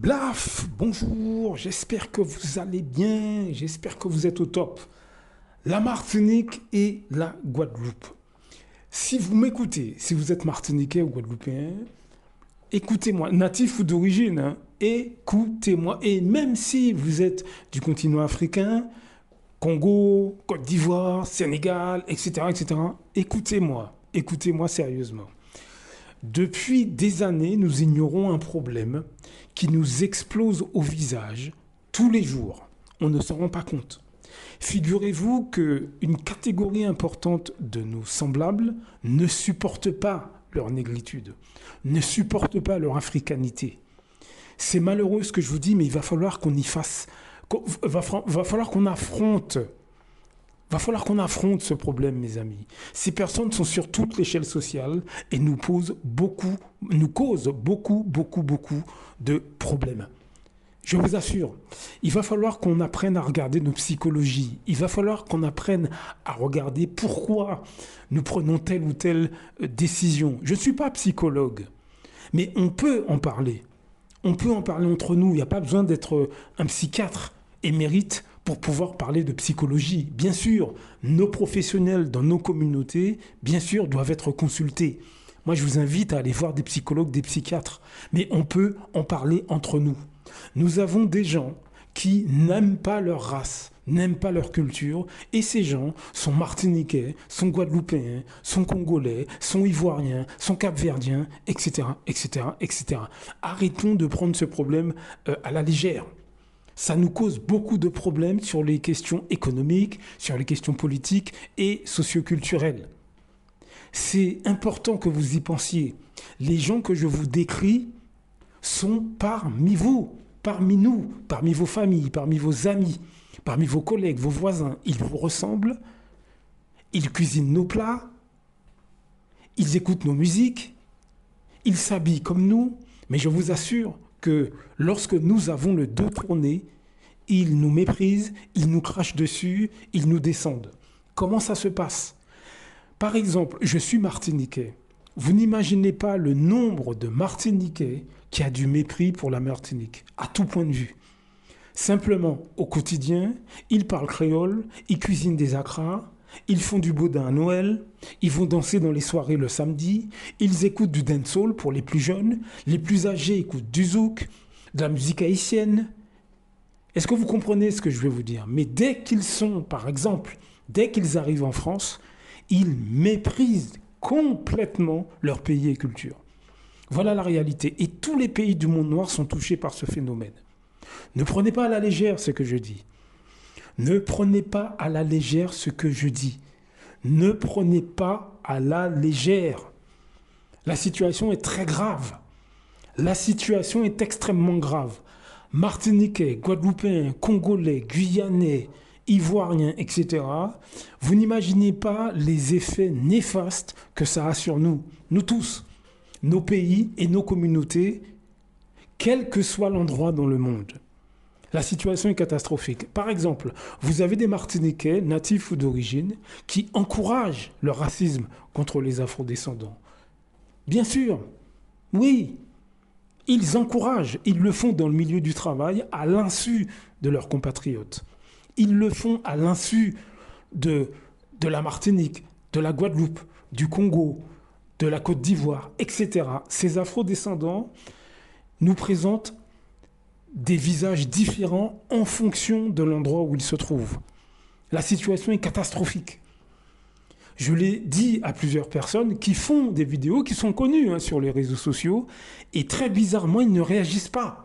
Blaf, bonjour, j'espère que vous allez bien, j'espère que vous êtes au top. La Martinique et la Guadeloupe. Si vous m'écoutez, si vous êtes martiniquais ou guadeloupéen, écoutez-moi, natif ou d'origine, hein, écoutez-moi. Et même si vous êtes du continent africain, Congo, Côte d'Ivoire, Sénégal, etc., etc., écoutez-moi, écoutez-moi sérieusement. Depuis des années, nous ignorons un problème qui nous explose au visage tous les jours. On ne s'en rend pas compte. Figurez-vous qu'une catégorie importante de nos semblables ne supporte pas leur négritude, ne supporte pas leur africanité. C'est malheureux ce que je vous dis, mais il va falloir qu'on y fasse, va falloir qu'on affronte. Va falloir qu'on affronte ce problème, mes amis. Ces personnes sont sur toute l'échelle sociale et nous causent beaucoup de problèmes. Je vous assure, il va falloir qu'on apprenne à regarder nos psychologies. Il va falloir qu'on apprenne à regarder pourquoi nous prenons telle ou telle décision. Je ne suis pas psychologue, mais on peut en parler. On peut en parler entre nous. Il n'y a pas besoin d'être un psychiatre émérite pour pouvoir parler de psychologie. Bien sûr, nos professionnels dans nos communautés, bien sûr, doivent être consultés. Moi, je vous invite à aller voir des psychologues, des psychiatres. Mais on peut en parler entre nous. Nous avons des gens qui n'aiment pas leur race, n'aiment pas leur culture, et ces gens sont martiniquais, sont guadeloupéens, sont congolais, sont ivoiriens, sont capverdiens, etc., etc., etc. Arrêtons de prendre ce problème à la légère. Ça nous cause beaucoup de problèmes sur les questions économiques, sur les questions politiques et socioculturelles. C'est important que vous y pensiez. Les gens que je vous décris sont parmi vous, parmi nous, parmi vos familles, parmi vos amis, parmi vos collègues, vos voisins. Ils vous ressemblent, ils cuisinent nos plats, ils écoutent nos musiques, ils s'habillent comme nous, mais je vous assure que lorsque nous avons le dos tourné, ils nous méprisent, ils nous crachent dessus, ils nous descendent. Comment ça se passe ? Par exemple, je suis martiniquais. Vous n'imaginez pas le nombre de Martiniquais qui a du mépris pour la Martinique, à tout point de vue. Simplement, au quotidien, ils parlent créole, ils cuisinent des akras, ils font du boudin à Noël, ils vont danser dans les soirées le samedi, ils écoutent du dancehall pour les plus jeunes, les plus âgés écoutent du zouk, de la musique haïtienne. Est-ce que vous comprenez ce que je vais vous dire ? Mais dès qu'ils sont, par exemple, dès qu'ils arrivent en France, ils méprisent complètement leur pays et culture. Voilà la réalité. Et tous les pays du monde noir sont touchés par ce phénomène. Ne prenez pas à la légère ce que je dis. Ne prenez pas à la légère ce que je dis. Ne prenez pas à la légère. La situation est très grave. La situation est extrêmement grave. Martiniquais, Guadeloupéens, Congolais, Guyanais, Ivoiriens, etc. Vous n'imaginez pas les effets néfastes que ça a sur nous. Nous tous, nos pays et nos communautés, quel que soit l'endroit dans le monde. La situation est catastrophique. Par exemple, vous avez des Martiniquais, natifs ou d'origine, qui encouragent le racisme contre les afrodescendants. Bien sûr, oui, ils encouragent, ils le font dans le milieu du travail à l'insu de leurs compatriotes. Ils le font à l'insu de la Martinique, de la Guadeloupe, du Congo, de la Côte d'Ivoire, etc. Ces afrodescendants nous présentent des visages différents en fonction de l'endroit où ils se trouvent. La situation est catastrophique. Je l'ai dit à plusieurs personnes qui font des vidéos qui sont connues sur les réseaux sociaux et très bizarrement, ils ne réagissent pas.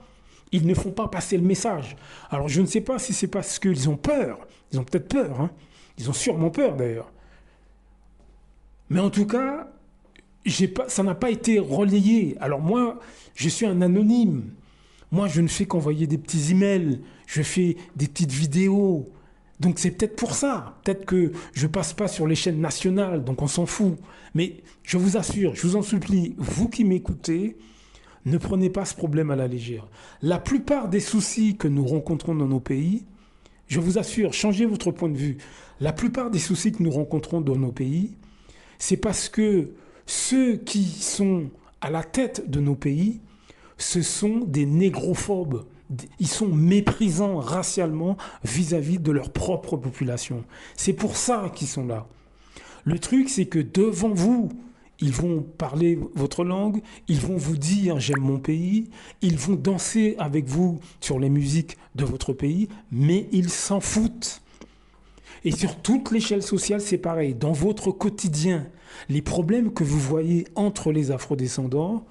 Ils ne font pas passer le message. Alors je ne sais pas si c'est parce qu'ils ont peur. Ils ont peut-être peur. Hein. Ils ont sûrement peur d'ailleurs. Mais en tout cas, ça n'a pas été relayé. Alors moi, je suis un anonyme. Moi, je ne fais qu'envoyer des petits emails. Je fais des petites vidéos. Donc c'est peut-être pour ça. Peut-être que je passe pas sur les chaînes nationales, donc on s'en fout. Mais je vous assure, je vous en supplie, vous qui m'écoutez, ne prenez pas ce problème à la légère. La plupart des soucis que nous rencontrons dans nos pays, je vous assure, changez votre point de vue. La plupart des soucis que nous rencontrons dans nos pays, c'est parce que ceux qui sont à la tête de nos pays ce sont des négrophobes. Ils sont méprisants racialement vis-à-vis de leur propre population. C'est pour ça qu'ils sont là. Le truc, c'est que devant vous, ils vont parler votre langue, ils vont vous dire j'aime mon pays, ils vont danser avec vous sur les musiques de votre pays, mais ils s'en foutent. Et sur toute l'échelle sociale, c'est pareil. Dans votre quotidien, les problèmes que vous voyez entre les afrodescendants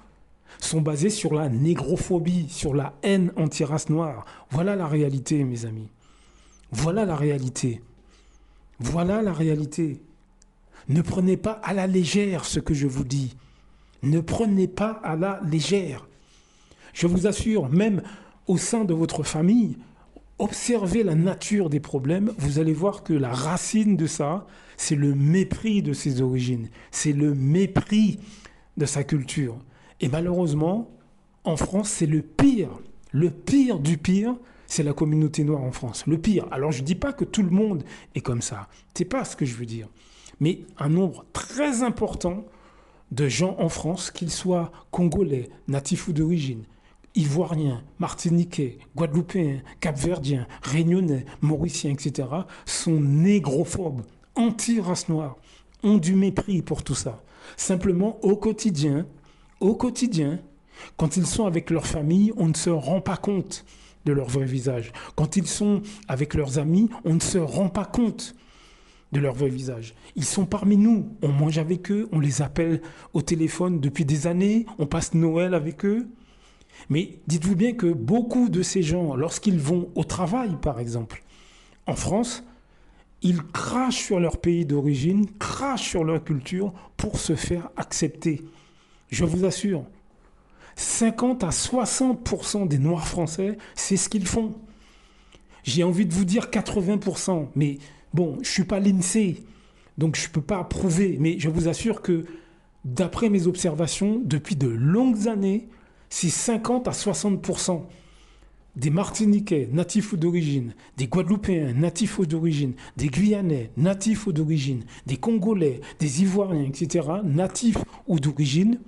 sont basés sur la négrophobie, sur la haine anti-race noire. Voilà la réalité, mes amis. Voilà la réalité. Voilà la réalité. Ne prenez pas à la légère ce que je vous dis. Ne prenez pas à la légère. Je vous assure, même au sein de votre famille, observez la nature des problèmes, vous allez voir que la racine de ça, c'est le mépris de ses origines, c'est le mépris de sa culture. Et malheureusement, en France, c'est le pire du pire, c'est la communauté noire en France, le pire. Alors je ne dis pas que tout le monde est comme ça, c'est pas ce que je veux dire. Mais un nombre très important de gens en France, qu'ils soient congolais, natifs ou d'origine, ivoiriens, martiniquais, guadeloupéens, capverdiens, réunionnais, mauriciens, etc., sont négrophobes, anti-race noire, ont du mépris pour tout ça. Simplement, au quotidien, quand ils sont avec leur famille, on ne se rend pas compte de leur vrai visage. Quand ils sont avec leurs amis, on ne se rend pas compte de leur vrai visage. Ils sont parmi nous, on mange avec eux, on les appelle au téléphone depuis des années, on passe Noël avec eux. Mais dites-vous bien que beaucoup de ces gens, lorsqu'ils vont au travail, par exemple, en France, ils crachent sur leur pays d'origine, crachent sur leur culture pour se faire accepter. Je vous assure, 50 à 60% des Noirs français, c'est ce qu'ils font. J'ai envie de vous dire 80%, mais bon, je ne suis pas l'INSEE, donc je ne peux pas prouver, mais je vous assure que d'après mes observations, depuis de longues années, c'est 50 à 60% des Martiniquais natifs ou d'origine, des Guadeloupéens natifs ou d'origine, des Guyanais natifs ou d'origine, des Congolais, des Ivoiriens, etc., natifs ou d'origine,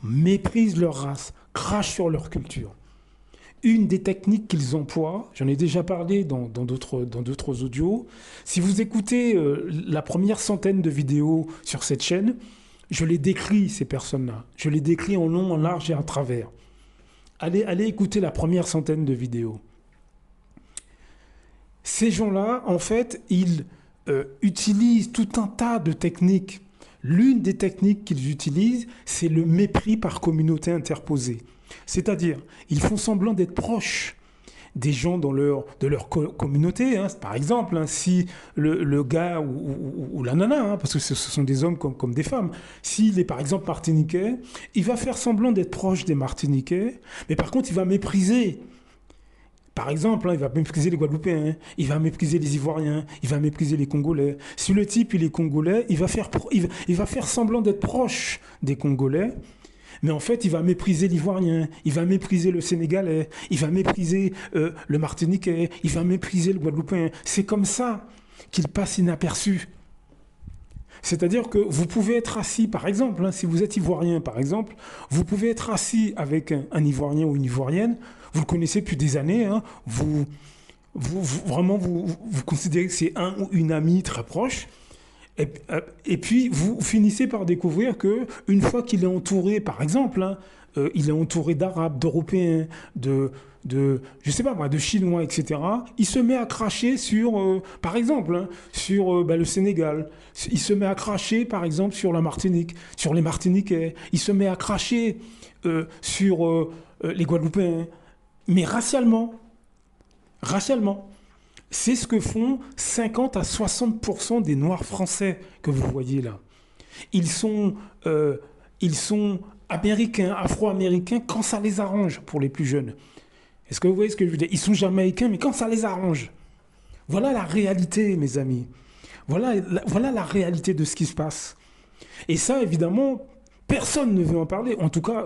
méprisent leur race, crachent sur leur culture. Une des techniques qu'ils emploient, j'en ai déjà parlé dans d'autres audios, si vous écoutez la première centaine de vidéos sur cette chaîne, je les décris, ces personnes-là. Je les décris en long, en large et en travers. Allez écouter la première centaine de vidéos. Ces gens-là, en fait, ils utilisent tout un tas de techniques. L'une des techniques qu'ils utilisent, c'est le mépris par communauté interposée. C'est-à-dire, ils font semblant d'être proches des gens de leur communauté. Hein. Par exemple, hein, si le gars ou la nana, hein, parce que ce sont des hommes comme des femmes, s'il est par exemple martiniquais, il va faire semblant d'être proche des Martiniquais, mais par contre, il va mépriser. Par exemple, hein, il va mépriser les Guadeloupéens, hein, il va mépriser les Ivoiriens, il va mépriser les Congolais. Si le type il est congolais, il va faire semblant d'être proche des Congolais, mais en fait, il va mépriser l'Ivoirien, il va mépriser le Sénégalais, il va mépriser le Martiniquais, il va mépriser le Guadeloupéen. C'est comme ça qu'il passe inaperçu. C'est-à-dire que vous pouvez être assis, par exemple, hein, si vous êtes Ivoirien, par exemple, vous pouvez être assis avec un Ivoirien ou une Ivoirienne, vous le connaissez depuis des années, hein, vous considérez que c'est un ou une amie très proche, et puis vous finissez par découvrir que une fois qu'il est entouré, par exemple, hein, il est entouré d'Arabes, d'Européens, je sais pas moi, de Chinois, etc. Il se met à cracher sur, par exemple, hein, sur le Sénégal. Il se met à cracher, par exemple, sur la Martinique, sur les Martiniquais. Il se met à cracher sur les Guadeloupéens. Mais racialement. C'est ce que font 50 à 60% des Noirs français que vous voyez là. Ils sont américains, afro-américains, quand ça les arrange pour les plus jeunes. Est-ce que vous voyez ce que je veux dire? Ils sont jamaïcains, mais quand ça les arrange. Voilà la réalité, mes amis. Voilà la réalité de ce qui se passe. Et ça, évidemment, personne ne veut en parler. En tout cas,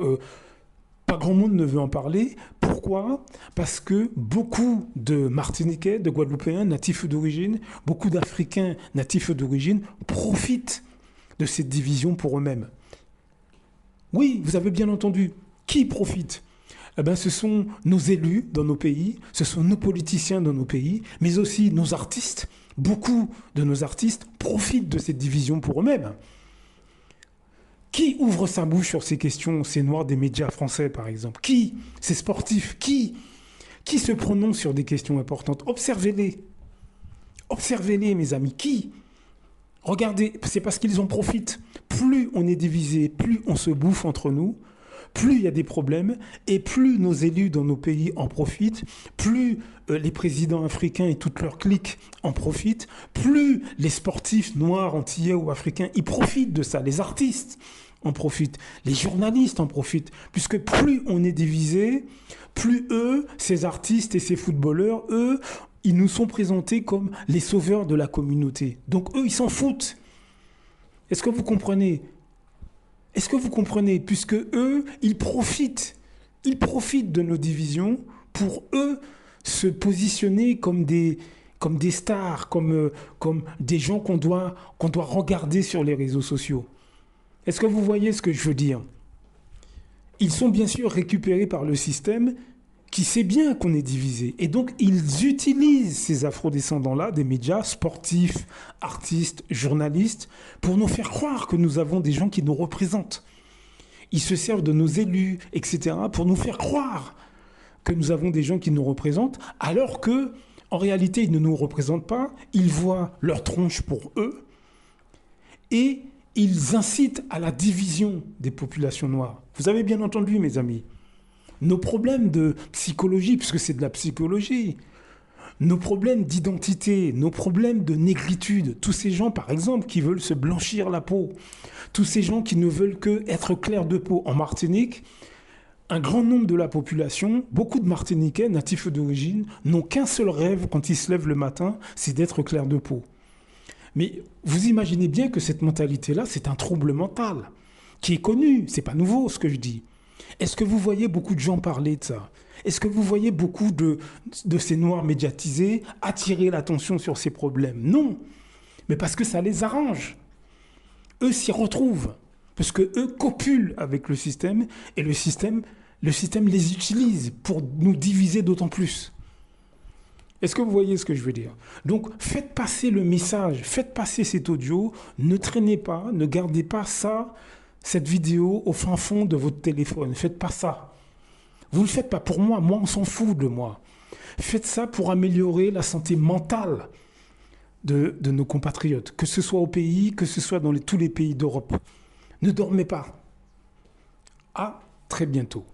pas grand monde ne veut en parler. Pourquoi? Parce que beaucoup de Martiniquais, de Guadeloupéens natifs d'origine, beaucoup d'Africains natifs d'origine profitent de cette division pour eux-mêmes. Oui, vous avez bien entendu. Qui profite? Eh ben, ce sont nos élus dans nos pays, ce sont nos politiciens dans nos pays, mais aussi nos artistes. Beaucoup de nos artistes profitent de cette division pour eux-mêmes. Qui ouvre sa bouche sur ces questions, ces noirs des médias français, par exemple? Qui? Ces sportifs? Qui se prononce sur des questions importantes? Observez-les. Observez-les, mes amis. Qui? Regardez, c'est parce qu'ils en profitent. Plus on est divisé, plus on se bouffe entre nous, plus il y a des problèmes, et plus nos élus dans nos pays en profitent, plus les présidents africains et toute leur clique en profitent, plus les sportifs noirs, antillais ou africains, ils profitent de ça, les artistes en profitent, les journalistes en profitent, puisque plus on est divisé, plus eux, ces artistes et ces footballeurs, eux, ils nous sont présentés comme les sauveurs de la communauté. Donc eux, ils s'en foutent. Est-ce que vous comprenez? Est-ce que vous comprenez? Puisque eux, ils profitent de nos divisions pour eux se positionner comme des stars, comme des gens qu'on doit regarder sur les réseaux sociaux. Est-ce que vous voyez ce que je veux dire? Ils sont bien sûr récupérés par le système qui sait bien qu'on est divisé. Et donc, ils utilisent ces afrodescendants-là, des médias sportifs, artistes, journalistes, pour nous faire croire que nous avons des gens qui nous représentent. Ils se servent de nos élus, etc., pour nous faire croire que nous avons des gens qui nous représentent, alors que, en réalité, ils ne nous représentent pas. Ils voient leur tronche pour eux et ils incitent à la division des populations noires. Vous avez bien entendu, mes amis. Nos problèmes de psychologie, puisque c'est de la psychologie, nos problèmes d'identité, nos problèmes de négritude, tous ces gens, par exemple, qui veulent se blanchir la peau, tous ces gens qui ne veulent que être clairs de peau. En Martinique, un grand nombre de la population, beaucoup de Martiniquais, natifs d'origine, n'ont qu'un seul rêve quand ils se lèvent le matin, c'est d'être clairs de peau. Mais vous imaginez bien que cette mentalité-là, c'est un trouble mental qui est connu, c'est pas nouveau ce que je dis. Est-ce que vous voyez beaucoup de gens parler de ça? Est-ce que vous voyez beaucoup de ces noirs médiatisés attirer l'attention sur ces problèmes? Non, mais parce que ça les arrange. Eux s'y retrouvent, parce que eux copulent avec le système, et le système les utilise pour nous diviser d'autant plus. Est-ce que vous voyez ce que je veux dire? Donc, faites passer le message, faites passer cet audio, ne traînez pas, ne gardez pas ça, cette vidéo au fin fond de votre téléphone. Faites pas ça. Vous ne le faites pas pour moi, on s'en fout de moi. Faites ça pour améliorer la santé mentale de nos compatriotes, que ce soit au pays, que ce soit dans tous les pays d'Europe. Ne dormez pas. À très bientôt.